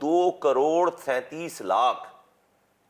2,37,00,000।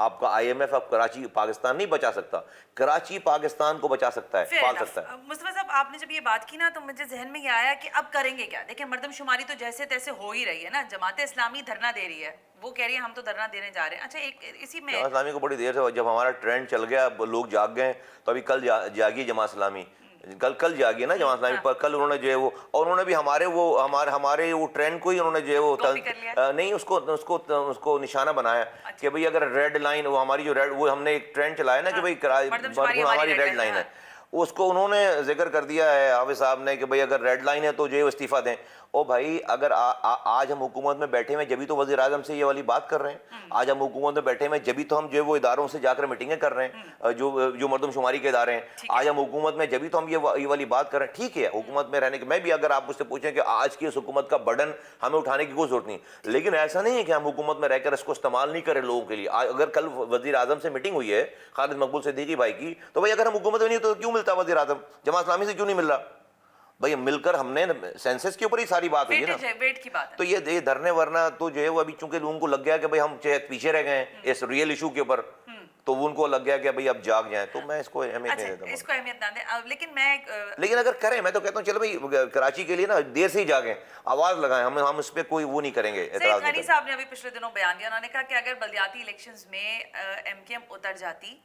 آپ کا IMF اب کراچی پاکستان نہیں بچا سکتا, کراچی پاکستان کو بچا سکتا ہے, پال سکتا ہے. مصطفیٰ صاحب آپ نے جب یہ بات کی نا تو مجھے ذہن میں یہ آیا کہ اب کریں گے کیا. دیکھیں مردم شماری تو جیسے تیسے ہو ہی رہی ہے نا, جماعت اسلامی دھرنا دے رہی ہے, وہ کہہ رہی ہے ہم تو دھرنا دینے جا رہے ہیں. اچھا ایک اسی میں جماعت اسلامی کو بڑی دیر سے, جب ہمارا ٹرینڈ چل گیا لوگ جاگ گئے, تو ابھی کل جاگی جماعت اسلامی, کل جاگی نا جماعت اسلامی پر. کل انہوں نے جو ہے وہ, اور انہوں نے بھی ہمارے وہ ٹرینڈ کو ہی انہوں نے جو ہے وہ نہیں اس کو نشانہ بنایا کہ بھئی اگر ریڈ لائن, وہ ہماری جو ریڈ, وہ ہم نے ایک ٹرینڈ چلایا نا کہ بھئی ہماری ریڈ لائن ہے, اس کو انہوں نے ذکر کر دیا ہے حافظ صاحب نے کہ بھئی اگر ریڈ لائن ہے تو جو ہے استعفیٰ دیں. او بھائی اگر آج ہم حکومت میں بیٹھے ہوئے جبھی تو وزیر اعظم سے یہ والی بات کر رہے ہیں, آج ہم حکومت میں بیٹھے ہوئے جبھی تو ہم جو ہے وہ اداروں سے جا کر میٹنگیں کر رہے ہیں, جو مردم شماری کے ادارے ہیں, آج ہم حکومت میں جبھی تو ہم یہ والی بات کر رہے ہیں. ٹھیک ہے حکومت میں رہنے کے, میں بھی اگر آپ مجھ سے پوچھیں کہ آج کی اس حکومت کا برڈن ہمیں اٹھانے کی کوئی ضرورت نہیں, لیکن ایسا نہیں ہے کہ ہم حکومت میں رہ کر اس کو استعمال نہیں کریں لوگوں کے لیے. اگر کل وزیر اعظم سے میٹنگ ہوئی ہے خالد مقبول صدیقی بھائی کی, تو بھائی اگر ہم حکومت میں نہیں تو کیوں ملتا وزیر اعظم, جماعت اسلامی سے کیوں نہیں مل رہا بھائی؟ مل کر ہم نے سینسس کے اوپر ہی ساری بات ہوئی ہے نا, ویٹ کی بات ہے. تو یہ دھرنے ورنہ تو جو ہے وہ ابھی چونکہ لوگوں کو لگ گیا کہ بھئی ہم پیچھے رہ گئے ہیں اس ریئل ایشو کے اوپر, تو ان کو لگ گیا کہ بھئی اب جاگ جائیں. تو میں اس کو اہمیت نہیں دیتا ہوں, اس کو اہمیت نہ دیں. لیکن اگر کریں, میں تو کہتا ہوں چلو بھئی کراچی کے لیے نا دیر سے ہی جاگیں, آواز لگائیں, ہم اس پہ کوئی وہ نہیں کریں گے, اعتراض نہیں غنی صاحب نے ابھی پچھلے دنوں بیان دیا, انہوں نے کہا کہ اگر بلدیاتی الیکشنز میں MKM اتر جاتی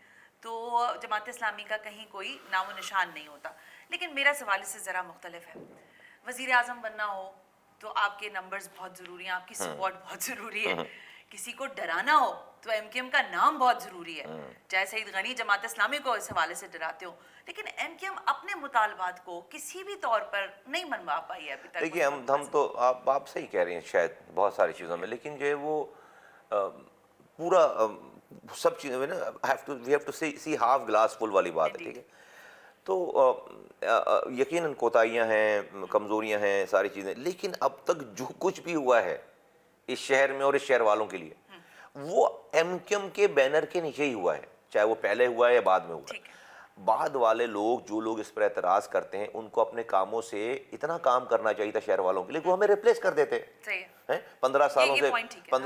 تو جماعت اسلامی کا کہیں کوئی نام و نشان نہیں ہوتا. لیکن میرا سوال اس سے ذرا مختلف ہے. وزیر اعظم بننا ہو تو آپ کے نمبرز بہت ضروری ہیں, آپ کی سپورٹ بہت ضروری ہے. کسی کو ڈرانا ہو تو MKM کا نام بہت ضروری ہے, چاہے سعید غنی جماعت اسلامی کو اس حوالے سے ڈراتے ہو, لیکن MKM اپنے مطالبات کو کسی بھی طور پر نہیں منوا پائی ہے ابھی تک. دیکھیے ہم تو آپ صحیح کہہ رہے ہیں شاید بہت ساری چیزوں میں, لیکن جو ہے وہ پورا سب چیزوں میں نا we have to see half glass full والی بات ہے. ٹھیک ہے, تو یقیناً کوتاہیاں ہیں, کمزوریاں ہیں, ساری چیزیں, لیکن اب تک جو کچھ بھی ہوا ہے اس شہر میں اور اس شہر والوں کے لیے وہ MKM کے بینر کے نیچے ہی ہوا ہے, چاہے وہ پہلے ہوا ہے یا بعد میں ہوا ہے. بعد والے لوگ, جو لوگ اس پر اعتراض کرتے ہیں, ان کو اپنے کاموں سے اتنا کام کرنا چاہیے تھا شہر والوں کے لیے, وہ ہمیں ریپلیس کر دیتے ہیں. 15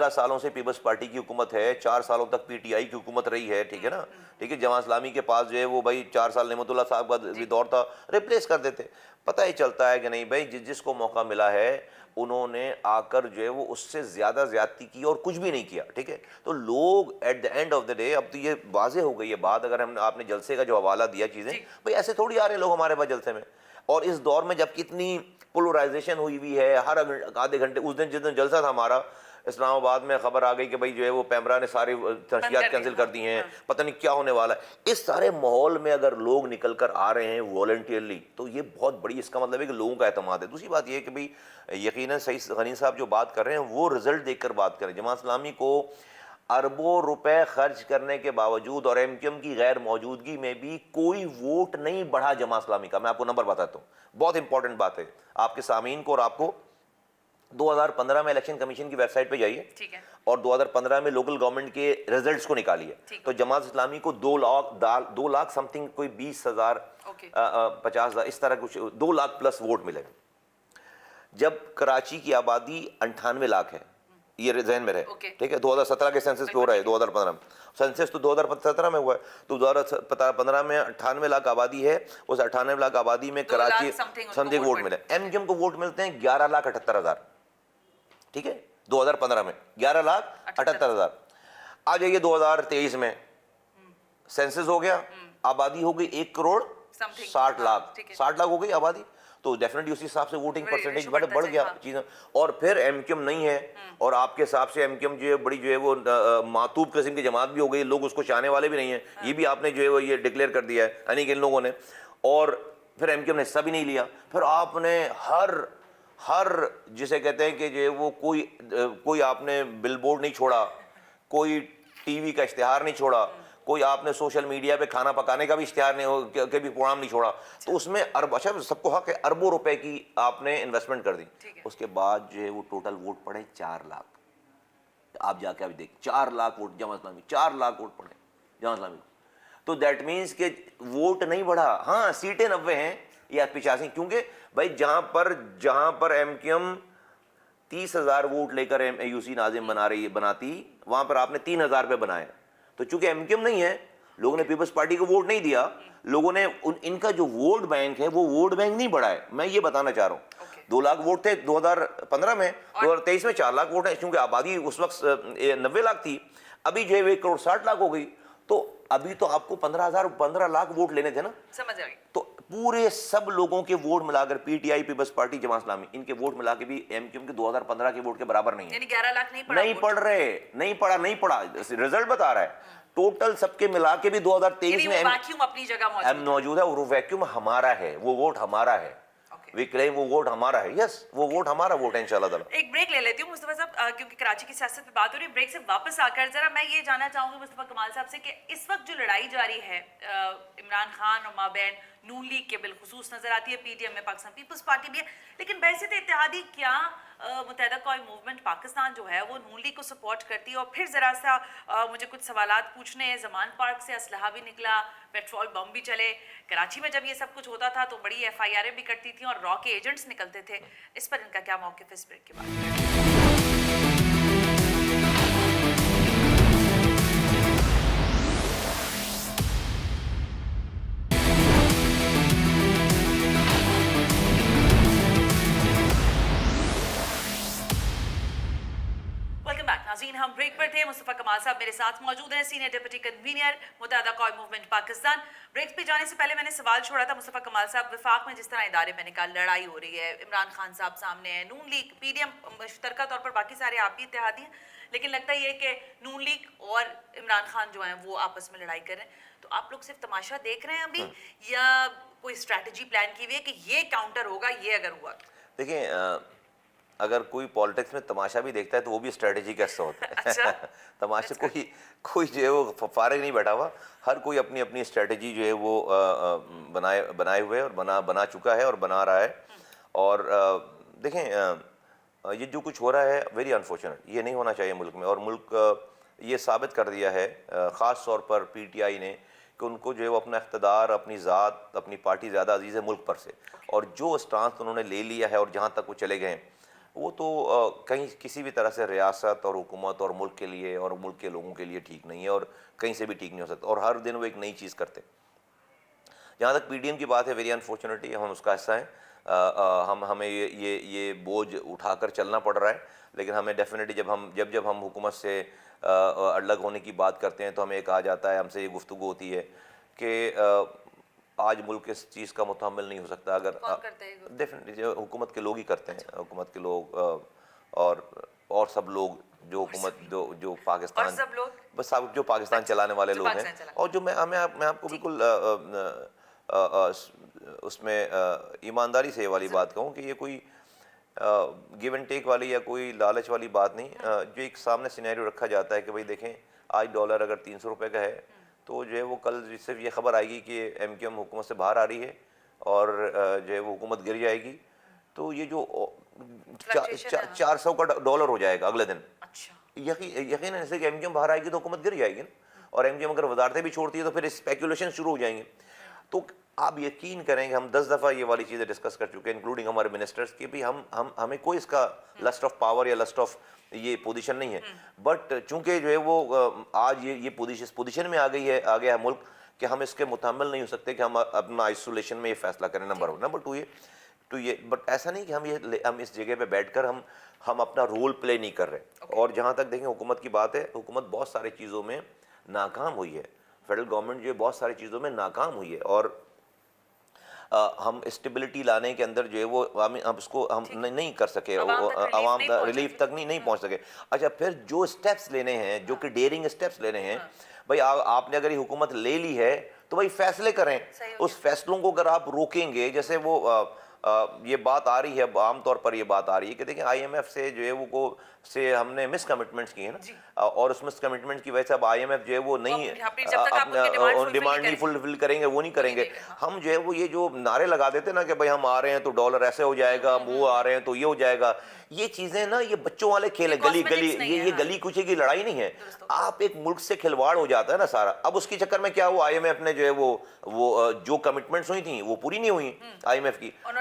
سالوں سے پیپلز پارٹی کی حکومت ہے, 4 سالوں تک PTI کی حکومت رہی ہے. ٹھیک ہے نا, ٹھیک ہے, جماعت اسلامی کے پاس جو ہے وہ بھائی 4 سال نعمت اللہ صاحب کا بھی دور تھا, ریپلیس کر دیتے. پتہ ہی چلتا ہے کہ نہیں بھائی, جس کو موقع ملا ہے انہوں نے آ کر جو ہے وہ اس سے زیادہ زیادتی کی اور کچھ بھی نہیں کیا. ٹھیک ہے, تو لوگ at the end of the day, اب تو یہ واضح ہو گئی ہے بات, اگر آپ نے جلسے کا جو حوالہ دیا چیزیں, بھائی ایسے تھوڑی آ رہے ہیں لوگ ہمارے پاس جلسے میں. اور اس دور میں جب کتنی پولرائزیشن ہوئی ہوئی ہے, ہر آدھے گھنٹے, اس دن جس دن جلسہ تھا ہمارا اسلام آباد میں, خبر آ گئی کہ بھائی جو ہے وہ پیمرا نے ساری ترشیات کینسل کر دی ہیں, پتہ نہیں کیا ہونے والا ہے. اس سارے ماحول میں اگر لوگ نکل کر آ رہے ہیں والنٹیئرلی, تو یہ بہت بڑی, اس کا مطلب ہے کہ لوگوں کا اعتماد ہے. دوسری بات یہ ہے کہ بھائی یقیناً سعید غنی صاحب جو بات کر رہے ہیں وہ رزلٹ دیکھ کر بات کریں. جماعت اسلامی کو اربوں روپے خرچ کرنے کے باوجود اور MKM کی غیر موجودگی میں بھی کوئی ووٹ نہیں بڑھا جماعت اسلامی کا. میں آپ کو نمبر بتاتا ہوں, بہت امپورٹنٹ بات ہے آپ کے سامعین کو اور آپ کو. 2015 میں الیکشن کمیشن کی ویب سائٹ پہ جائیے اور 2015 میں لوکل گورنمنٹ کے ریزلٹس کو نکالیے, تو جماعت اسلامی کو 2 لاکھ سم تھنگ, کوئی 20,000 50,000 اس طرح کچھ, 2 لاکھ پلس ووٹ ملے. جب کراچی کی آبادی 98 لاکھ ہے, یہ ذہن میں رہے. ٹھیک ہے, 2017 کے سینسس پہ ہو رہا ہے, 2015 میں سینسس تو 2017 میں ہوا ہے, تو 2015 میں 98 لاکھ آبادی ہے, اس 98 لاکھ آبادی میں کراچی سم تھنگ ووٹ ملے. MKM کو ووٹ ملتے ہیں 11,78,000. ٹھیک ہے, 2015 میں 11,78,000. آ جائیے 2023 میں, سینسس ہو گیا, آبادی ہو گئی 1,60,00,000, 60 لاکھ ہو گئی آبادی, تو ڈیفینیٹلی اسی حساب سے ووٹنگ پرسنٹیج بڑھ گیا چیزیں. اور پھر MKM نہیں ہے, اور آپ کے حساب سے MKM جو ہے بڑی جو ہے وہ معطوب قسم کی جماعت بھی ہو گئی, لوگ اس کو چاہنے والے بھی نہیں ہیں, یہ بھی آپ نے جو ہے وہ یہ ڈکلیئر کر دیا ہے, یعنی کہ ان لوگوں نے. اور پھر MKM نے حصہ بھی نہیں لیا. پھر آپ نے ہر جسے کہتے ہیں کہ جو ہے وہ کوئی آپ نے بل بورڈ نہیں چھوڑا, کوئی ٹی وی کا اشتہار نہیں چھوڑا, کوئی آپ نے سوشل میڈیا پہ کھانا پکانے کا بھی اشتہار نہیں, کہ بھی پروگرام نہیں چھوڑا. تو اس میں اچھا سب کو حق ہے, اربوں روپے کی آپ نے انویسٹمنٹ کر دی. اس کے بعد جو ہے وہ ٹوٹل ووٹ پڑے 4 لاکھ. آپ جا کے ابھی دیکھ 4 لاکھ ووٹ جماعت اسلامی, 4 لاکھ ووٹ پڑے جماعت اسلامی. تو دیٹ مینس کہ ووٹ نہیں بڑھا, ہاں سیٹیں 90 ہیں یا 85, کیونکہ بھائی جہاں پر MKM 30,000 ووٹ لے کر AUC ناظم بناتی, وہاں پر آپ نے 3,000 پہ بنائے, تو چونکہ ایم کیو ایم نہیں ہے, لوگوں نے پیپلز پارٹی کو ووٹ نہیں دیا, لوگوں نے ان کا جو ووٹ بینک ہے وہ ووٹ بینک نہیں بڑھا ہے. میں یہ بتانا چاہ رہا ہوں, 2 لاکھ ووٹ تھے 2015 میں, 2023 میں 4 لاکھ ووٹ ہیں, کیونکہ آبادی اس وقت 90 لاکھ تھی, ابھی جو ہے 1 کروڑ 60 لاکھ ہو گئی. تو ابھی تو آپ کو 15 لاکھ ووٹ لینے تھے نا, سمجھ آئی. تو پورے سب لوگوں کے ووٹ ملا کر P T I, Peoples Party, Jamaat Islami, ان کے ووٹ ملا کے بھی ایم کیو ایم کے 2015 کے ووٹ کے برابر نہیں ہے. یعنی 11 لاکھ نہیں پڑا, رزلٹ بتا رہا ہے. ٹوٹل سب کے ملا کے بھی 2023 میں ویکیوم اپنی جگہ موجود ہے, اور وہ ویکیوم ہمارا ہے, وہ ووٹ ہمارا ہے. وی کلیم وہ ووٹ ہمارا ہے. یس, وہ ووٹ ہمارا ووٹ ہے انشاءاللہ تعالی. ایک بریک لے لیتی ہوں مصطفیٰ صاحب, کیونکہ کراچی کی سیاست پہ بات ہو رہی ہے. بریک سے واپس آ کر ذرا میں یہ جاننا چاہوں گی مصطفیٰ کمال صاحب سے کہ اس وقت جو لڑائی جاری ہے عمران خان اور مابین نون لیگ کے بالخصوص نظر آتی ہے, پی ڈی ایم میں پاکستان پیپلز پارٹی بھی ہے, لیکن بحثیت اتحادی کیا متحدہ قومی موومنٹ پاکستان جو ہے وہ نون لیگ کو سپورٹ کرتی ہے؟ اور پھر ذرا سا مجھے کچھ سوالات پوچھنے ہیں. زمان پارک سے اسلحہ بھی نکلا, پیٹرول بم بھی چلے. کراچی میں جب یہ سب کچھ ہوتا تھا تو بڑی ایف آئی آریں بھی کرتی تھیں اور را کے ایجنٹس نکلتے تھے. اس پر ان کا کیا موقف ہے؟ اس بریک کے بعد. ناظرین, ہم بریک پر تھے. مصطفیٰ کمال صاحب میرے ساتھ موجود ہیں, سینئر ڈپٹی کنوینر متحدہ قومی موومنٹ پاکستان. بریک پہ جانے سے پہلے میں نے سوال چھوڑا تھا مصطفیٰ کمال صاحب, وفاق میں جس طرح ادارے میں نے کہا لڑائی ہو رہی ہے, عمران خان صاحب سامنے ہیں, نون لیگ, پی ڈی ایم مشترکہ طور پر, باقی سارے آپ بھی اتحادی ہیں, لیکن لگتا یہ کہ نون لیگ اور عمران خان جو ہیں وہ آپس میں لڑائی کر رہے ہیں. تو آپ لوگ صرف تماشا دیکھ رہے ہیں ابھی, یا کوئی اسٹریٹجی پلان کی ہوئی ہے کہ یہ کاؤنٹر ہوگا یہ اگر ہوا؟ دیکھیں, اگر کوئی پالیٹکس میں تماشا بھی دیکھتا ہے تو وہ بھی اسٹریٹجی کا حصہ ہوتا ہے. تماشا کوئی جو ہے وہ فارغ نہیں بیٹھا ہوا, ہر کوئی اپنی اپنی اسٹریٹجی جو ہے وہ بنائے ہوئے اور بنا چکا ہے اور بنا رہا ہے. اور دیکھیں, یہ جو کچھ ہو رہا ہے ویری انفارچونیٹ, یہ نہیں ہونا چاہیے ملک میں, اور ملک یہ ثابت کر دیا ہے خاص طور پر پی ٹی آئی نے کہ ان کو جو ہے وہ اپنا اقتدار, اپنی ذات, اپنی پارٹی زیادہ عزیز ہے ملک پر سے. اور جو اسٹانس انہوں نے لے لیا ہے اور جہاں تک وہ چلے گئے ہیں, وہ تو کہیں کسی بھی طرح سے ریاست اور حکومت اور ملک کے لیے اور ملک کے لوگوں کے لیے ٹھیک نہیں ہے, اور کہیں سے بھی ٹھیک نہیں ہو سکتا. اور ہر دن وہ ایک نئی چیز کرتے. جہاں تک پی ڈی ایم کی بات ہے, ویری انفارچونیٹلی ہم اس کا حصہ ہیں, ہمیں یہ بوجھ اٹھا کر چلنا پڑ رہا ہے. لیکن ہمیں ڈیفینیٹلی جب ہم حکومت سے الگ ہونے کی بات کرتے ہیں تو ہمیں کہا جاتا ہے, ہم سے یہ گفتگو ہوتی ہے کہ آج ملک اس چیز کا متحمل نہیں ہو سکتا. اگر ڈیفینیٹلی حکومت کے لوگ ہی کرتے ہیں, حکومت کے لوگ اور سب لوگ جو حکومت جو پاکستان, بس جو پاکستان چلانے والے لوگ ہیں. اور جو میں آپ کو بالکل اس میں ایمانداری سے یہ والی بات کہوں کہ یہ کوئی گیو اینڈ ٹیک والی یا کوئی لالچ والی بات نہیں. جو ایک سامنے سینیریو رکھا جاتا ہے کہ بھائی دیکھیں, آج ڈالر اگر 300 روپے کا ہے تو جو ہے وہ کل صرف یہ خبر آئے گی کہ ایم کیو ایم حکومت سے باہر آ رہی ہے اور جو ہے وہ حکومت گر جائے گی, تو یہ جو 400 کا ڈالر ہو جائے گا اگلے دن. یقیناً ایسے کہ ایم کیو ایم باہر آئے گی تو حکومت گر جائے گی نا, اور ایم کیو ایم اگر وزارتیں بھی چھوڑتی ہے تو پھر اسپیکولیشن شروع ہو جائیں گے. تو آپ یقین کریں کہ ہم 10 دفعہ یہ والی چیزیں ڈسکس کر چکے ہیں, انکلوڈنگ ہمارے منسٹرز کی, بھی ہمیں کوئی اس کا لسٹ آف پاور یا لسٹ آف یہ پوزیشن نہیں ہے. بٹ چونکہ جو ہے وہ آج یہ پوزیشن میں آ گیا ہے ملک کہ ہم اس کے متحمل نہیں ہو سکتے کہ ہم اپنا آئسولیشن میں یہ فیصلہ کریں. نمبر 1. نمبر 2 یہ بٹ ایسا نہیں کہ ہم اس جگہ پہ بیٹھ کر ہم اپنا رول پلے نہیں کر رہے. اور جہاں تک دیکھیں حکومت کی بات ہے, حکومت بہت ساری چیزوں میں ناکام ہوئی ہے. فیڈرل گورنمنٹ جو ہے بہت ساری چیزوں میں ناکام ہوئی ہے, اور ہم اسٹیبلٹی لانے کے اندر جو ہے وہ ہم اس کو ہم نہیں کر سکے, عوام ریلیف تک نہیں پہنچ سکے. اچھا, پھر جو اسٹیپس لینے ہیں, جو کہ ڈیئرنگ اسٹیپس لینے ہیں, بھائی آپ نے اگر یہ حکومت لے لی ہے تو بھائی فیصلے کریں. اس فیصلوں کو اگر آپ روکیں گے, جیسے وہ یہ بات آ رہی ہے, عام طور پر یہ بات آ رہی ہے کہ دیکھیں آئی ایم ایف سے جو ہے وہ سے ہم نے مس کمٹمنٹس کی ہیں نا, اور اس مس کمٹمنٹ کی وجہ سے اب آئی ایم ایف جو ہے وہ نہیں اپنا ڈیمانڈ نہیں فلفل کریں گے, وہ نہیں کریں گے. ہم جو ہے وہ یہ جو نعرے لگا دیتے نا کہ بھائی ہم آ رہے ہیں تو ڈالر ایسے ہو جائے گا, وہ آ رہے ہیں تو یہ ہو جائے گا, یہ چیزیں نا یہ بچوں والے کھیل ہیں, یہ گلی کوچے کی لڑائی نہیں ہے. آپ ایک ملک سے کھلواڑ ہو جاتا ہے نا سارا. اب اس کے چکر میں کیا ہوا, آئی ایم ایف نے جو ہے وہ جو کمٹمنٹس ہوئی تھیں وہ پوری نہیں ہوئی آئی ایم ایف کی,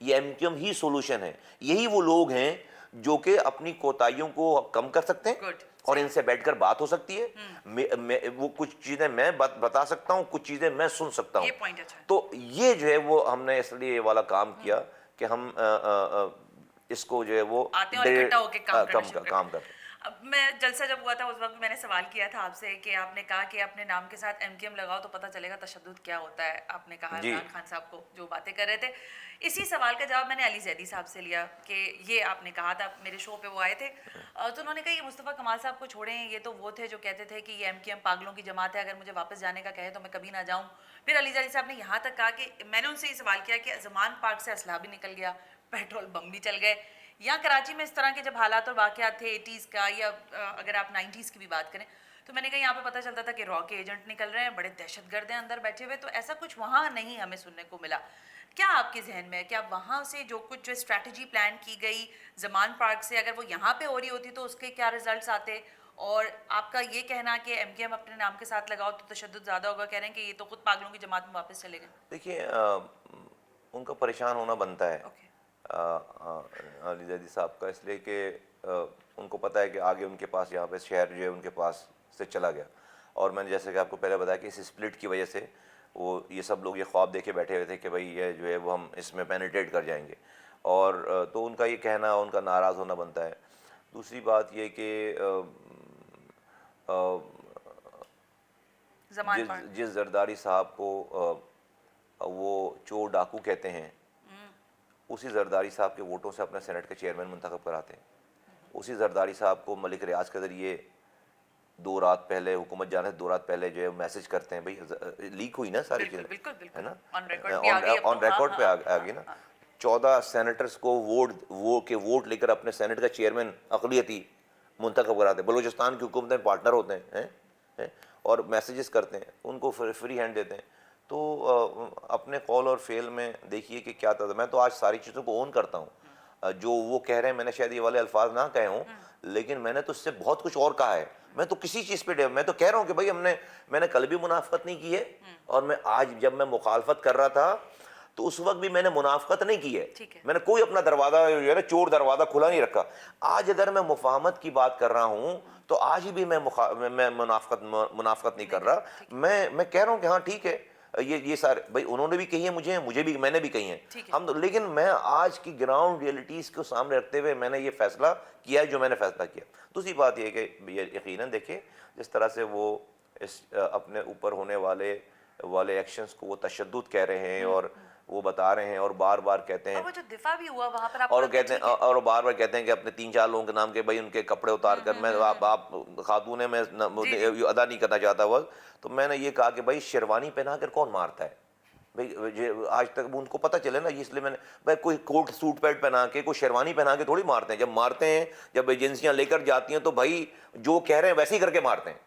یہ ایم کیو ایم ہی سولوشن ہے. یہی وہ لوگ ہیں جو کہ اپنی کوتاہیوں کو کم کر سکتے ہیں Good. اور ان سے بیٹھ کر بات ہو سکتی ہے. وہ کچھ چیزیں میں بتا سکتا ہوں, کچھ چیزیں میں سن سکتا ہوں. یہ پوائنٹ اچھا ہے. تو یہ جو ہے وہ ہم نے اس لیے یہ والا کام کیا کہ ہم اس کو جو ہے وہ آتے ہیں اور اکٹھا ہو کے کام کرنا شروع کام کرتے ہیں. اب میں جلسہ جب ہوا تھا اس وقت میں نے سوال کیا تھا آپ سے کہ آپ نے کہا کہ اپنے نام کے ساتھ ایم کیو ایم لگاؤ تو پتہ چلے گا تشدد کیا ہوتا ہے. آپ نے کہا عمران خان صاحب کو جو باتیں کر رہے تھے, اسی سوال کا جواب میں نے علی زیدی صاحب سے لیا کہ یہ آپ نے کہا تھا, میرے شو پہ وہ آئے تھے تو انہوں نے کہا یہ مصطفیٰ کمال صاحب کو چھوڑیں, یہ تو وہ تھے جو کہتے تھے کہ یہ ایم کیو ایم پاگلوں کی جماعت ہے, اگر مجھے واپس جانے کا کہے تو میں کبھی نہ جاؤں. پھر علی زیدی صاحب نے یہاں تک کہا کہ میں نے ان سے یہ سوال کیا کہ زمان پارک سے اسلحہ بھی نکل گیا, پیٹرول بم بھی چل گئے, یا کراچی میں اس طرح کے جب حالات اور واقعات تھے 80s کا یا اگر آپ 90s کی بھی بات کریں, تو میں نے کہا یہاں پہ پتہ چلتا تھا کہ را کے ایجنٹ نکل رہے ہیں, بڑے دہشت گرد ہیں اندر بیٹھے ہوئے, تو ایسا کچھ وہاں نہیں ہمیں سننے کو ملا. کیا آپ کے ذہن میں, کیا وہاں سے جو کچھ جو اسٹریٹجی پلان کی گئی زمان پارک سے, اگر وہ یہاں پہ ہو رہی ہوتی تو اس کے کیا ریزلٹس آتے؟ اور آپ کا یہ کہنا کہ ایم کیو ایم اپنے نام کے ساتھ لگاؤ تو تشدد زیادہ ہوگا, کہہ رہے ہیں کہ یہ تو خود پاگلوں کی جماعت میں واپس چلے گئے. دیکھیے ان کا پریشان ہونا بنتا ہے علی زیدی صاحب کا, اس لیے کہ ان کو پتہ ہے کہ آگے ان کے پاس یہاں پہ شہر جو ہے ان کے پاس سے چلا گیا. اور میں نے جیسے کہ آپ کو پہلے بتایا کہ اس اسپلٹ کی وجہ سے وہ یہ سب لوگ یہ خواب دیکھے بیٹھے ہوئے تھے کہ بھائی یہ جو ہے وہ ہم اس میں پینیٹریٹ کر جائیں گے, اور تو ان کا یہ کہنا, ان کا ناراض ہونا بنتا ہے. دوسری بات یہ کہ جس زرداری صاحب کو وہ چور ڈاکو کہتے ہیں, اسی زرداری صاحب کے ووٹوں سے اپنے سینٹ کے چیئرمین منتخب کراتے ہیں. اسی زرداری صاحب کو ملک ریاض کے ذریعے 2 رات پہلے, حکومت جانے سے 2 رات پہلے جو ہے میسج کرتے ہیں, بھائی لیک ہوئی نا ساری چیزیں, ہے نا, آن ریکارڈ پہ آ گئی نا. 14 سینیٹرز کو ووٹ لے کر اپنے سینٹ کا چیئرمین اقلیتی منتخب کراتے ہیں. بلوچستان کی حکومت میں پارٹنر ہوتے ہیں اور میسیجز کرتے ہیں, ان کو فری ہینڈ دیتے ہیں. تو اپنے قول اور فعل میں دیکھیے کہ کیا تھا. میں تو آج ساری چیزوں کو اون کرتا ہوں. جو وہ کہہ رہے ہیں میں نے شاید یہ والے الفاظ نہ کہے ہوں, لیکن میں نے تو اس سے بہت کچھ اور کہا ہے. میں تو کسی چیز پہ میں تو کہہ رہا ہوں کہ بھائی میں نے کل بھی منافقت نہیں کی ہے, اور میں آج جب میں مخالفت کر رہا تھا تو اس وقت بھی میں نے منافقت نہیں کی ہے. میں نے کوئی اپنا دروازہ جو ہے نا چور دروازہ کھلا نہیں رکھا. آج اگر میں مفاہمت کی بات کر رہا ہوں تو آج بھی میں منافقت نہیں کر رہا. میں کہہ رہا ہوں کہ ہاں ٹھیک ہے, یہ سارے بھائی انہوں نے بھی کہی ہیں مجھے بھی, میں نے بھی کہی ہیں لیکن میں آج کی گراؤنڈ ریئلٹیز کو سامنے رکھتے ہوئے میں نے یہ فیصلہ کیا ہے جو میں نے فیصلہ کیا. دوسری بات یہ کہ یقیناً دیکھیں جس طرح سے وہ اپنے اوپر ہونے والے ایکشنز کو وہ تشدد کہہ رہے ہیں اور وہ بتا رہے ہیں اور بار بار کہتے ہیں, اور وہ جو دفاع بھی ہوا وہاں پر اور کہتے ہیں اور بار بار کہتے ہیں کہ اپنے 3-4 لوگوں کے نام کے بھائی ان کے کپڑے اتار کر, میں آپ خاتون میں ادا نہیں کرنا چاہتا ہوا, تو میں نے یہ کہا کہ بھائی شیروانی پہنا کر کون مارتا ہے بھائی, آج تک ان کو پتہ چلے نا, اس لیے میں نے بھائی کوئی کوٹ سوٹ پینٹ پہنا کے کوئی شیروانی پہنا کے تھوڑی مارتے ہیں. جب مارتے ہیں, جب ایجنسیاں لے کر جاتی ہیں تو بھائی جو کہہ رہے ہیں ویسے ہی کر کے مارتے ہیں,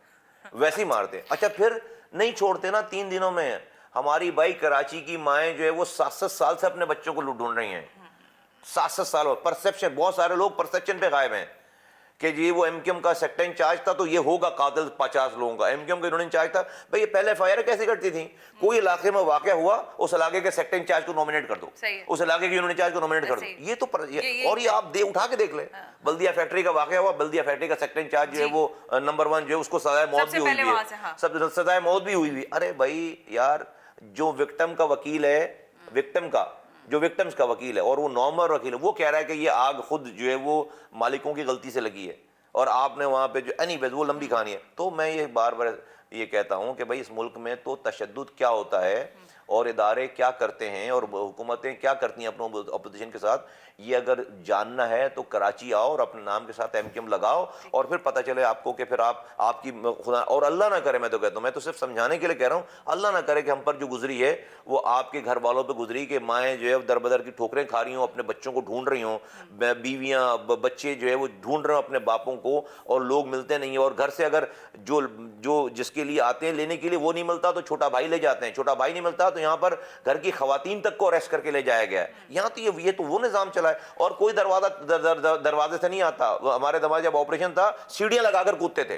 ویسے ہی مارتے ہیں. اچھا پھر نہیں چھوڑتے نا 3 دنوں میں. ہماری بھائی کراچی کی مائیں جو ہے وہ 7 سال سے اپنے بچوں کو ڈھونڈ رہی ہیں, 7 سال. پرسیپشن, بہت سارے لوگ پرسیپشن پہ غائب ہیں کہ جی وہ ایم کیو ایم کا سیکٹر انچارج تھا تو یہ ہوگا قاتل 50 لوگوں کا. ایم کیو ایم کا انہوں نے انچارج تھا بھئی, یہ پہلے فائر کیسے کرتی تھیں؟ کوئی علاقے میں واقع ہوا, اس علاقے کے سیکٹر انچارج کو نومینیٹ کر دو, اس علاقے کے یونٹ انچارج کو نومینیٹ کر دو. یہ تو اور یہ آپ اٹھا کے دیکھ لیں, بلدیہ فیکٹری کا واقعہ ہوا, بلدیہ فیکٹری کا سیکٹر انچارج جو ہے وہ نمبر 1 جو ہے اس کو سزائے موت بھی ہوئی ہے, سزائے موت بھی ہوئی. ارے بھائی یار, جو وکٹم کا وکیل ہے, جو وکٹمز کا وکیل ہے اور وہ نارمل وکیل ہے, وہ کہہ رہا ہے کہ یہ آگ خود جو ہے وہ مالکوں کی غلطی سے لگی ہے, اور آپ نے وہاں پہ جو اینی ویز وہ لمبی کہانی ہے. تو میں یہ بار بار یہ کہتا ہوں کہ بھائی اس ملک میں تو تشدد کیا ہوتا ہے اور ادارے کیا کرتے ہیں اور حکومتیں کیا کرتی ہیں اپنے اپوزیشن کے ساتھ, یہ اگر جاننا ہے تو کراچی آؤ اور اپنے نام کے ساتھ ایم کیو ایم لگاؤ, اور پھر پتہ چلے آپ کو کہ پھر آپ کی خدا, اور اللہ نہ کرے, میں تو کہتا ہوں, میں تو صرف سمجھانے کے لیے کہہ رہا ہوں, اللہ نہ کرے کہ ہم پر جو گزری ہے وہ آپ کے گھر والوں پہ گزری, کہ مائیں جو ہے در بدر کی ٹھوکریں کھا رہی ہوں, اپنے بچوں کو ڈھونڈ رہی ہوں, بیویاں بچے جو ہے وہ ڈھونڈ رہے ہوں اپنے باپوں کو, اور لوگ ملتے نہیں ہیں, اور گھر سے اگر جو جس کے لیے آتے ہیں لینے کے لیے وہ نہیں ملتا تو چھوٹا بھائی لے جاتے ہیں, چھوٹا بھائی نہیں ملتا تو یہاں پر گھر کی خواتین تک کو اریسٹ کر کے لے جایا گیا ہے. یہاں تو یہ تو وہ نظام چلا ہے, اور کوئی دروازے سے نہیں آتا. ہمارے دماغ جب آپریشن تھا سیڑھیاں لگا کر کودتے تھے,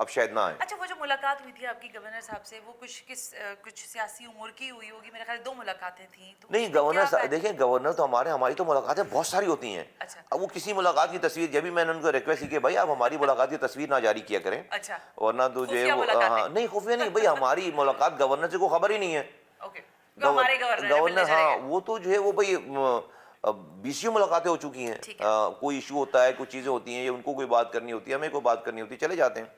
اب شاید نہ آئیں. اچھا وہ جو ملاقات ہوئی تھی آپ کی گورنر صاحب سے وہ کچھ سیاسی امور کی ہوئی ہوگی، میرے خیال 2 ملاقاتیں تھیں تو نہیں گورنر دیکھیں گورنر تو ہماری تو ملاقاتیں بہت ساری ہوتی ہیں. اچھا اب وہ کسی ملاقات کی تصویر جب بھی میں نے ان کو ریکویسٹ کی کہ بھائی آپ ہماری ملاقات کی تصویر نہ جاری کیا کریں اچھا ورنہ تو جو ہے خفیہ وہ ملاقاتیں. نہیں خفیہ نہیں بھائی ہماری ملاقات گورنر سے کوئی خبر ہی نہیں ہے. اوکے جو ہمارے گورنر ہیں ملنے چلے ہاں گئے. وہ تو جو ہے وہ بھائی 20 ملاقاتیں ہو چکی ہیں. ٹھیک ہے. کوئی ایشو ہوتا ہے کوئی چیزیں ہوتی ہیں یا ان کو کوئی بات کرنی ہوتی ہے ہمیں کوئی بات کرنی ہوتی ہے چلے جاتے ہیں.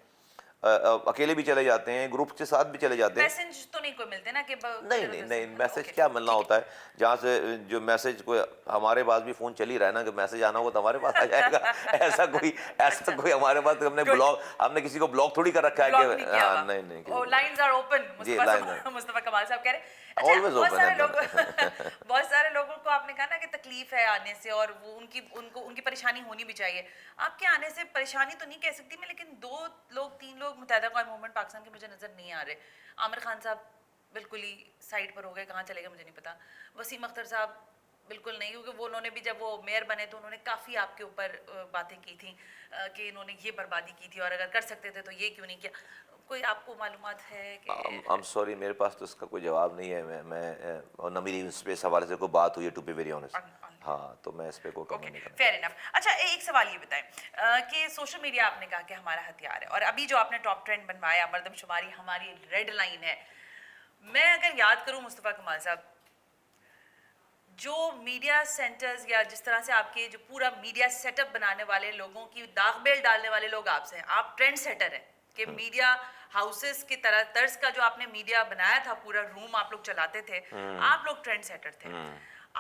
اکیلے بھی چلے جاتے ہیں گروپ کے ساتھ بھی چلے جاتے ہیں. میسج تو نہیں کوئی ملتے نا کہ نہیں میسج کیا ملنا ہوتا ہے جہاں سے جو میسج کوئی ہمارے پاس بھی فون چل ہی رہا ہے نا کہ میسج آنا ہوگا تو ہمارے پاس آ جائے گا. ایسا کوئی ہمارے پاس ہم نے کسی کو بلاک تھوڑی کر رکھا ہے کہ ہاں نہیں لائنز آر اوپن. مصطفیٰ کمال صاحب کہہ رہے ہیں بہت سارے لوگوں کو آپ نے کہا نا کہ تکلیف ہے آنے سے اور وہ ان کی پریشانی ہونی بھی چاہیے. آپ کے آنے سے پریشانی تو نہیں کہہ سکتی میں لیکن 3 لوگ متحدہ اقوام موومنٹ پاکستان کے مجھے نظر نہیں آ رہے. عامر خان صاحب بالکل ہی سائڈ پر ہو گئے کہاں چلے گئے مجھے نہیں پتا. وسیم اختر صاحب بالکل نہیں کیونکہ انہوں نے بھی جب وہ میئر بنے تو انہوں نے کافی آپ کے اوپر باتیں کی تھیں کہ انہوں نے یہ بربادی کی تھی اور اگر کر سکتے تھے تو یہ کیوں نہیں کیا. کوئی آپ کو معلومات ہے کہ I'm sorry میرے پاس تو اس کا کوئی جواب نہیں ہے. میں اور نہ میری اس حوالے سے کوئی بات ہوئی ہے ٹو بی ویری آنیسٹ. ہاں تو میں اس پہ کوئی کمنٹ نہیں کرتا. Fair enough. اچھا ایک سوال یہ بتائیں کہ سوشل میڈیا آپ نے کہا کہ ہمارا ہتھیار ہے اور ابھی جو آپ نے ٹاپ ٹرینڈ بنوایا مردم شماری ہماری ریڈ لائن ہے. میں اگر یاد کروں مصطفیٰ کمال صاحب جو میڈیا سینٹرز یا جس طرح سے آپ کے جو پورا میڈیا سیٹ اپ بنانے والے لوگوں کی داغ بیل ڈالنے والے لوگ آپ سے ہیں. آپ ٹرینڈ سیٹر ہیں کہ میڈیا ہاؤسز کی طرح طرز کا جو آپ نے میڈیا بنایا تھا پورا روم آپ لوگ چلاتے تھے آپ لوگ ٹرینڈ سیٹر تھے.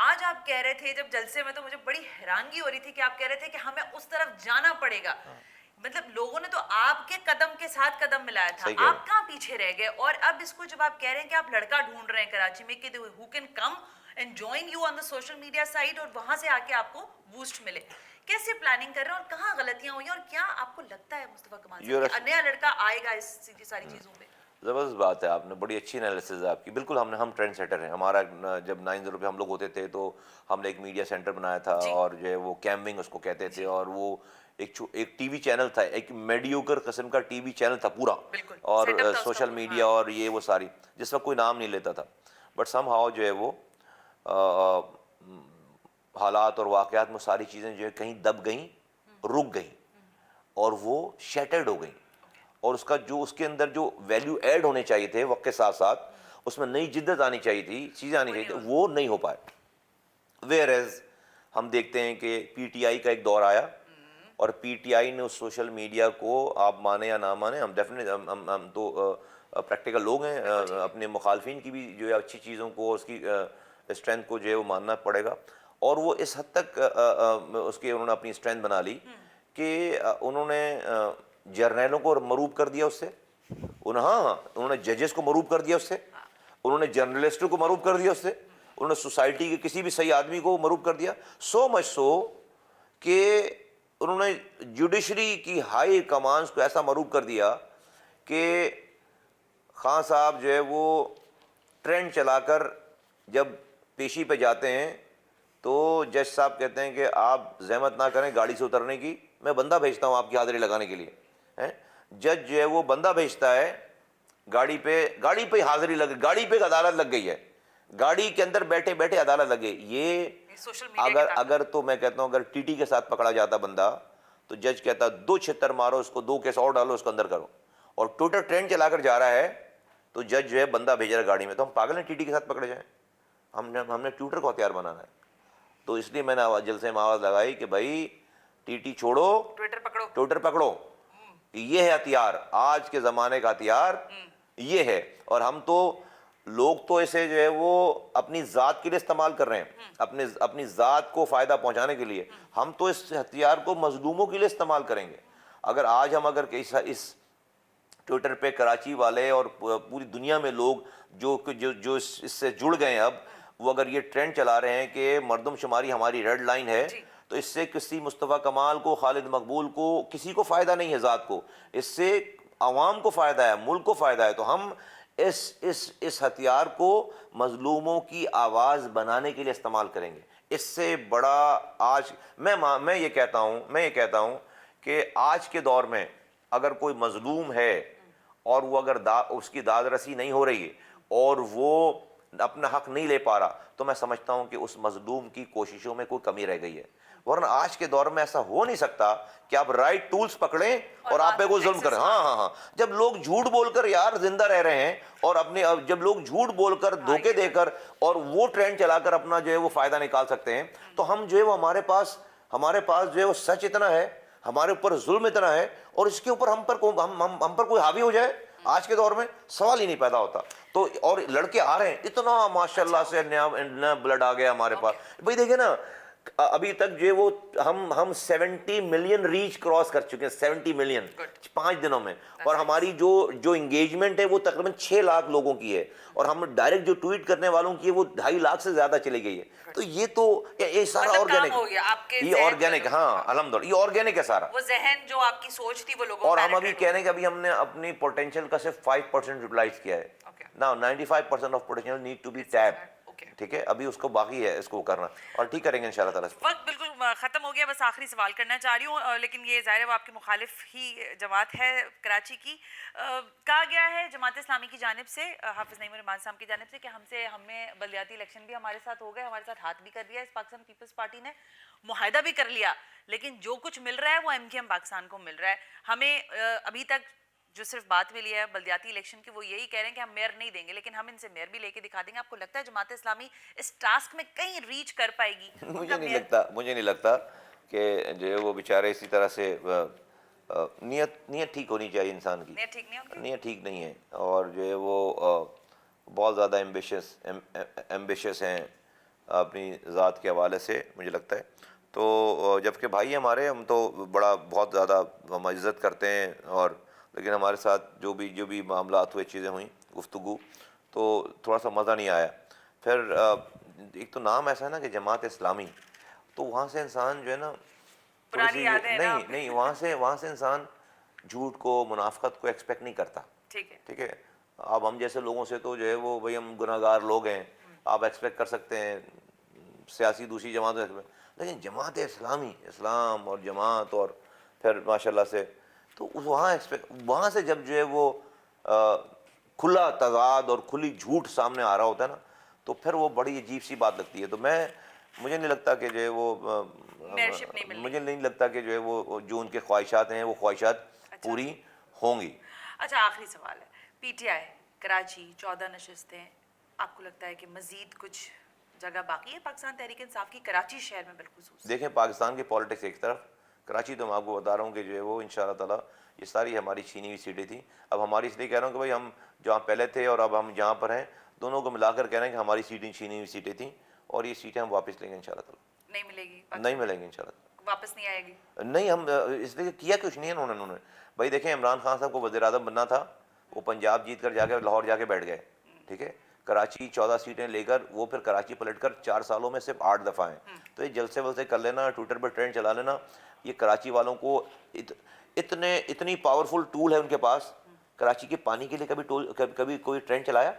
آج آپ کہہ رہے تھے جب جلسے میں تو مجھے بڑی حیرانگی ہو رہی تھی کہ آپ کہہ رہے تھے کہ ہمیں اس طرف جانا پڑے گا. مطلب لوگوں نے تو آپ کے قدم کے ساتھ قدم ملایا تھا آپ کہاں پیچھے رہ گئے. اور اب اس کو جب آپ کہہ رہے ہیں کہ آپ لڑکا ڈھونڈ رہے ہیں کراچی میں کہ who can come and join you on the social media site اور وہاں سے آ کے آپ کو بوسٹ ملے, کیسے پلاننگ کر رہے ہیں اور کہاں غلطیاں ہوئی اور کیا آپ کو لگتا ہے مصطفیٰ کمال صاحب کہ نیا لڑکا آئے گا اس ساری چیزوں پہ؟ زبردست بات ہے. آپ نے بڑی اچھی انالیسز ہے آپ کی. بالکل ہم ٹرینڈ سیٹر ہیں. ہمارا جب 9/0 پہ ہم لوگ ہوتے تھے تو ہم نے ایک میڈیا سینٹر بنایا تھا اور جو ہے وہ کیمبنگ اس کو کہتے تھے اور وہ ایک ٹی وی چینل تھا ایک میڈیوکر قسم کا ٹی وی چینل تھا پورا اور سوشل میڈیا اور یہ وہ ساری جس وقت کوئی نام نہیں لیتا تھا. بٹ سم ہاؤ جو ہے وہ حالات اور واقعات میں ساری چیزیں جو ہے کہیں دب گئیں رک گئیں اور وہ شیٹرڈ ہو گئیں اور اس کا جو اس کے اندر جو ویلیو ایڈ ہونے چاہیے تھے وقت کے ساتھ ساتھ اس میں نئی جدت آنی چاہیے تھی چیزیں آنی چاہیے تھی وہ نہیں ہو پائے. ویئر ایز ہم دیکھتے ہیں کہ پی ٹی آئی کا ایک دور آیا اور پی ٹی آئی نے اس سوشل میڈیا کو آپ مانیں یا نہ مانیں ہم ڈیفینیٹ ہم تو پریکٹیکل لوگ ہیں اپنے مخالفین کی بھی جو ہے اچھی چیزوں کو اس کی اسٹرینتھ کو جو ہے وہ ماننا پڑے گا اور وہ اس حد تک اس کے انہوں نے اپنی اسٹرینتھ بنا لی کہ انہوں نے جرنیلوں کو مروب کر دیا اس سے انہوں نے ججز کو مروب کر دیا اس سے انہوں نے جرنلسٹوں کو مروب کر دیا اس سے انہوں نے سوسائٹی کے کسی بھی صحیح آدمی کو مروب کر دیا. سو مچ سو کہ انہوں نے جوڈیشری کی ہائی کمانڈز کو ایسا مروب کر دیا کہ خان صاحب جو ہے وہ ٹرینڈ چلا کر جب پیشی پہ جاتے ہیں تو جج صاحب کہتے ہیں کہ آپ زحمت نہ کریں گاڑی سے اترنے کی میں بندہ بھیجتا ہوں آپ کی حاضری لگانے کے لیے. جج جو ہے وہ بندہ بھیجتا ہے گاڑی پہ حاضری گاڑی پہ عدالت لگ گئی ہے گاڑی کے اندر بیٹھے بیٹھے عدالت لگ گئی. یہ اگر تو میں کہتا ہوں اگر ٹی ٹی کے ساتھ پکڑا جاتا بندہ تو جج کہتا 2 چھتر مارو اس کو 2 کیس اور ڈالو اس کو اندر کرو اور ٹوٹل ٹرین چلا کر جا رہا ہے تو جج جو ہے بندہ بھیج رہا ہے گاڑی میں تو ہم پاگل ہیں ٹی ٹی کے ساتھ پکڑے جائیں. ہم نے ٹویٹر کو ہتھیار بنانا ہے. تو اس لیے میں نے جلسے میں آواز لگائی کہ بھائی ٹی ٹی چھوڑو ٹویٹر پکڑو یہ ہے ہتھیار آج کے زمانے کا ہتھیار یہ ہے. اور ہم تو لوگ تو اسے جو ہے وہ اپنی ذات کے لیے استعمال کر رہے ہیں اپنی ذات کو فائدہ پہنچانے کے لیے. ہم تو اس ہتھیار کو مظلوموں کے لیے استعمال کریں گے. اگر آج ہم اگر اس ٹویٹر پہ کراچی والے اور پوری دنیا میں لوگ جو اس سے جڑ گئے ہیں اب وہ اگر یہ ٹرینڈ چلا رہے ہیں کہ مردم شماری ہماری ریڈ لائن ہے تو اس سے کسی مصطفیٰ کمال کو خالد مقبول کو کسی کو فائدہ نہیں ہے ذات کو اس سے عوام کو فائدہ ہے ملک کو فائدہ ہے. تو ہم اس ہتھیار کو مظلوموں کی آواز بنانے کے لیے استعمال کریں گے. اس سے بڑا آج میں یہ کہتا ہوں کہ آج کے دور میں اگر کوئی مظلوم ہے اور وہ اگر اس کی داد رسی نہیں ہو رہی ہے اور وہ اپنا حق نہیں لے پا رہا تو میں سمجھتا ہوں کہ اس مظلوم کی کوششوں میں کوئی کمی رہ گئی ہے. ورنہ آج کے دور میں ایسا ہو نہیں سکتا کہ آپ رائٹ ٹولز پکڑیں اور آپ پہ کوئی ظلم کریں. ہاں جب لوگ جھوٹ بول کر یار زندہ رہ رہے ہیں اور جب لوگ جھوٹ بول کر دھوکے دے کر اور وہ ٹرینڈ چلا کر اپنا جو ہے وہ فائدہ نکال سکتے ہیں تو ہم جو ہے وہ ہمارے پاس جو ہے وہ سچ اتنا ہے, ہمارے اوپر ظلم اتنا ہے اور اس کے اوپر ہم پر کوئی حاوی ہو جائے آج کے دور میں سوال ہی نہیں پیدا ہوتا. تو اور لڑکے آ رہے ہیں اتنا ماشاءاللہ سے نیا بلڈ آ گیا ہمارے پاس. بھائی دیکھیں نا ابھی تک جو ہے وہ ہم 70 ملین ریچ کراس کر چکے ہیں, 70 ملین 5 دنوں میں, اور ہماری جو انگیجمنٹ ہے وہ تقریباً 6 لاکھ لوگوں کی ہے, اور ہم ڈائریکٹ جو ٹویٹ کرنے والوں کی ہے وہ 2.5 لاکھ سے زیادہ چلی گئی ہے. تو یہ سارا آرگینک, ہاں الحمدللہ یہ آرگینک ہے سارا. وہ ذہن جو آپ کی سوچ تھی وہ لوگوں, اور ہم ابھی کہہ رہے ہیں کہ ابھی ہم نے اپنی پوٹینشیل کا صرف 5% یوٹیلائز کیا ہے. Now 95% of potential need to be tapped. ٹھیک ہے, ابھی اس کو باقی ہے اس کو کرنا, اور ٹھیک کریں گے انشاءاللہ تعالیٰ. وقت بالکل ختم ہو گیا, بس آخری سوال کرنا چاہ رہی ہوں, لیکن یہ ظاہر ہے وہ آپ کے مخالف ہی جماعت ہے کراچی کی. کہا گیا ہے جماعت اسلامی کی جانب سے, حافظ نعیم الرحمان صاحب کی جانب سے, کہ ہمیں بلدیاتی الیکشن بھی ہمارے ساتھ ہو گئے, ہمارے ساتھ ہاتھ بھی کر دیا اس پاکستان پیپلز پارٹی نے, معاہدہ بھی کر لیا, لیکن جو کچھ مل رہا ہے وہ ایم کیو ایم پاکستان کو مل رہا ہے. ہمیں ابھی تک جو صرف بات ملی ہے بلدیاتی الیکشن کی وہ یہی کہہ رہے ہیں کہ ہم میئر نہیں دیں گے, لیکن ہم ان سے میئر بھی لے کے دکھا دیں گے. آپ کو لگتا ہے جماعت اسلامی اس ٹاسک میں کہیں ریچ کر پائے گی؟ مجھے نہیں لگتا کہ جو ہے وہ بیچارے اسی طرح سے نیت ٹھیک ہونی چاہیے انسان کی. نیت ٹھیک نہیں ہے, اور جو ہے وہ بہت زیادہ ایمبیشس ہیں اپنی ذات کے حوالے سے مجھے لگتا ہے. تو جبکہ بھائی ہمارے, ہم تو بہت زیادہ ہم عزت کرتے ہیں, اور لیکن ہمارے ساتھ جو بھی معاملات ہوئے, چیزیں ہوئیں, گفتگو, تو تھوڑا سا مزہ نہیں آیا. پھر ایک تو نام ایسا ہے نا کہ جماعت اسلامی, تو وہاں سے انسان جو ہے نا نہیں وہاں سے انسان جھوٹ کو, منافقت کو ایکسپیکٹ نہیں کرتا. ٹھیک ہے, اب ہم جیسے لوگوں سے تو جو ہے وہ بھائی ہم گناہ گار لوگ ہیں, آپ ایکسپیکٹ کر سکتے ہیں سیاسی دوسری جماعتوں, لیکن جماعت اسلامی, اسلام اور جماعت, اور پھر ماشاءاللہ سے تو وہاں سے جب جو ہے وہ کھلا تضاد اور کھلی جھوٹ سامنے آ رہا ہوتا ہے نا, تو پھر وہ بڑی عجیب سی بات لگتی ہے. تو مجھے نہیں لگتا کہ جو ہے وہ مجھے نہیں لگتا کہ جو ہے وہ جو ان کے خواہشات ہیں وہ خواہشات پوری ہوں گی. اچھا, آخری سوال ہے, پی ٹی آئی کراچی 14 نشستیں, آپ کو لگتا ہے کہ مزید کچھ جگہ باقی ہے پاکستان تحریک انصاف کی کراچی شہر میں بالخصوص؟ دیکھیں پاکستان کی پالیٹکس ایک طرف, کراچی تو میں آپ کو بتا رہا ہوں کہ جو ہے وہ انشاءاللہ تعالیٰ یہ ساری ہماری چھینی ہوئی سیٹیں تھیں. اب ہماری اس لیے کہہ رہا ہوں کہ بھائی ہم جہاں پہلے تھے اور اب ہم جہاں پر ہیں دونوں کو ملا کر کہہ رہے ہیں کہ ہماری سیٹیں چھینی ہوئی سیٹیں تھیں, اور یہ سیٹیں ہم واپس لیں گے انشاءاللہ تعالیٰ. نہیں ملیں گی انشاءاللہ, واپس نہیں آئے گی. نہیں, ہم اس لیے کیا کچھ نہیں ہے انہوں نے. بھائی دیکھیں عمران خان صاحب کو وزیر اعظم بننا تھا, وہ پنجاب جیت کر جا کے لاہور جا کے بیٹھ گئے. ٹھیک ہے, کراچی 14 سیٹیں لے کر وہ پھر کراچی پلٹ کر 4 سالوں میں صرف 8 دفعہ ہیں. تو یہ جلسے ولسے کر لینا, ٹویٹر پہ ٹرینڈ چلا لینا, یہ کراچی والوں کو اتنی پاورفل ٹول ہے ان کے پاس. کراچی کے پانی کے لیے کبھی کوئی ٹرینڈ چلایا؟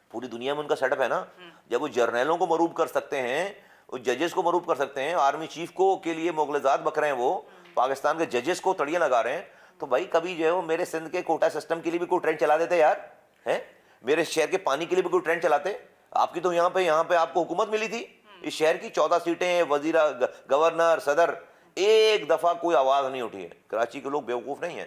پوری دنیا میں ان کا سیٹ اپ ہے نا. جب وہ جرنیلوں کو مروب کر سکتے ہیں, وہ ججز کو مروب کر سکتے ہیں, آرمی چیف کو کے لیے مغلزات بک رہے ہیں, وہ پاکستان کے ججز کو تڑیاں لگا رہے ہیں, تو بھائی کبھی جو ہے وہ میرے سندھ کے کوٹا سسٹم کے لیے بھی کوئی ٹرینڈ چلا دیتے یار, ہیں میرے شہر کے پانی کے لیے بھی کوئی ٹرینڈ چلاتے. آپ کی تو یہاں پہ آپ کو حکومت ملی تھی, اس شہر کی 14 سیٹیں, وزیر, گورنر, صدر, ایک دفعہ کوئی آواز نہیں اٹھی ہے. کراچی کے لوگ بیوقوف نہیں ہیں,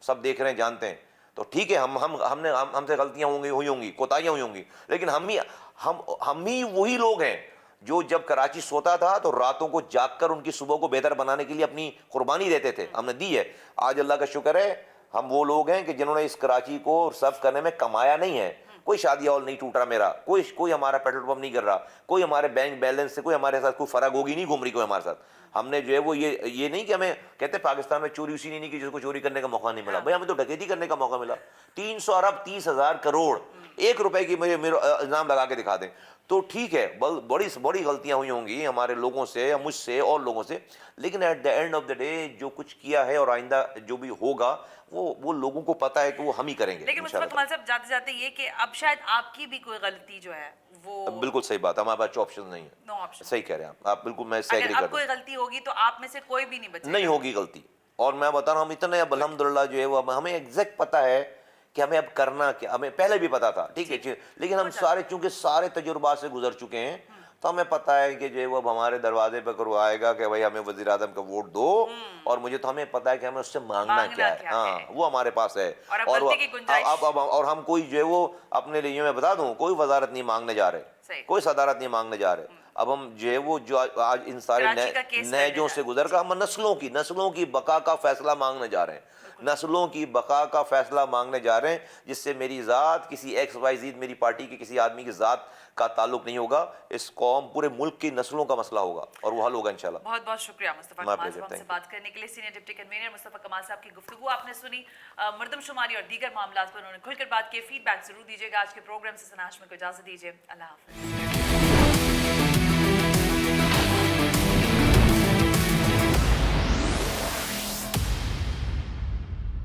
سب دیکھ رہے ہیں, جانتے ہیں. تو ٹھیک ہے, ہم سے غلطیاں ہوئی ہوں گی, کوتاہیاں ہوئی ہوں گی, لیکن ہم ہی وہی لوگ ہیں جو جب کراچی سوتا تھا تو راتوں کو جاگ کر ان کی صبح کو بہتر بنانے کے لیے اپنی قربانی دیتے تھے. ہم نے دی ہے. آج اللہ کا شکر ہے ہم وہ لوگ ہیں کہ جنہوں نے اس کراچی کو سرو کرنے میں کمایا نہیں ہے. کوئی شادی ہال نہیں ٹوٹ رہا میرا, کوئی ہمارا پیٹرول پمپ نہیں کر رہا, کوئی ہمارے بینک بیلنس سے کوئی ہمارے ساتھ کوئی فرق ہوگی نہیں گھوم رہی کوئی ہمارے ساتھ. ہم نے جو ہے وہ یہ نہیں کہ ہمیں کہتے پاکستان میں چوری اسی نہیں کی جس کو چوری کرنے کا موقع نہیں ملا. بھائی ہمیں تو ڈکیتی کرنے کا موقع ملا. 300 ارب 30,000 کروڑ 1 روپے کی میرے الزام لگا کے دکھا دیں تو ٹھیک ہے, بڑی غلطیاں ہوئی ہوں گی ہمارے لوگوں سے یا مجھ سے اور لوگوں سے, لیکن at the end of the day جو کچھ کیا ہے اور آئندہ جو بھی ہوگا وہ لوگوں کو پتا ہے کہ وہ ہم ہی کریں گے. لیکن مصطفیٰ کمال صاحب جاتے جاتے یہ کہ اب شاید آپ کی بھی کوئی غلطی جو ہے وہ بالکل صحیح بات ہے, ہمارے پاس آپشن نہیں ہے. صحیح کہہ رہے ہیں آپ بالکل, میں صحیح اگر اب کوئی غلطی ہوگی تو آپ میں سے کوئی بھی نہیں بچے گا. نہیں ہوگی غلطی, اور میں بتا رہا ہوں ہم اتنے اب الحمدللہ جو ہے وہ ہمیں ایگزیکٹ پتہ ہے کہ ہمیں اب کرنا کیا. ہمیں پہلے بھی پتا تھا, ٹھیک ہے, لیکن ہم سارے چونکہ سارے تجربات سے گزر چکے ہیں تو ہمیں پتہ ہے کہ جو ہے وہ اب ہمارے دروازے پہ کرو آئے گا کہ بھائی ہمیں وزیر اعظم کا ووٹ دو, اور مجھے تو ہمیں پتہ ہے کہ ہمیں اس سے مانگنا کیا ہے. ہاں وہ ہمارے پاس ہے, اور اب اور ہم کوئی جو ہے وہ اپنے لیے میں بتا دوں کوئی وزارت نہیں مانگنے جا رہے, کوئی صدارت نہیں مانگنے جا رہے. اب ہم جو ہے وہ جو آج ان سارے نہجوں سے گزر کر ہم نسلوں کی بقا کا فیصلہ مانگنے جا رہے ہیں, نسلوں کی بقا کا فیصلہ مانگنے جا رہے ہیں, جس سے میری ذات کسی ایکس وائی زیڈ میری پارٹی کے کسی آدمی کی ذات کا تعلق نہیں ہوگا. اس قوم پورے ملک کی نسلوں کا مسئلہ ہوگا اور وہ حل ہوگا انشاءاللہ. بہت بہت شکریہ مصطفیٰ کمال صاحب ہم سے بات کرنے کے لیے. سینئر ڈپٹی کنوینر مصطفیٰ کمال صاحب کی گفتگو آپ نے سنی. مردم شماری اور دیگر معاملات پر انہوں نے کھل کر بات کی. فیڈ بیک ضرور دیجیے گا. آج کے پروگرام سے سنا ہاشمی کو اجازت دیجیے. اللہ حافظ.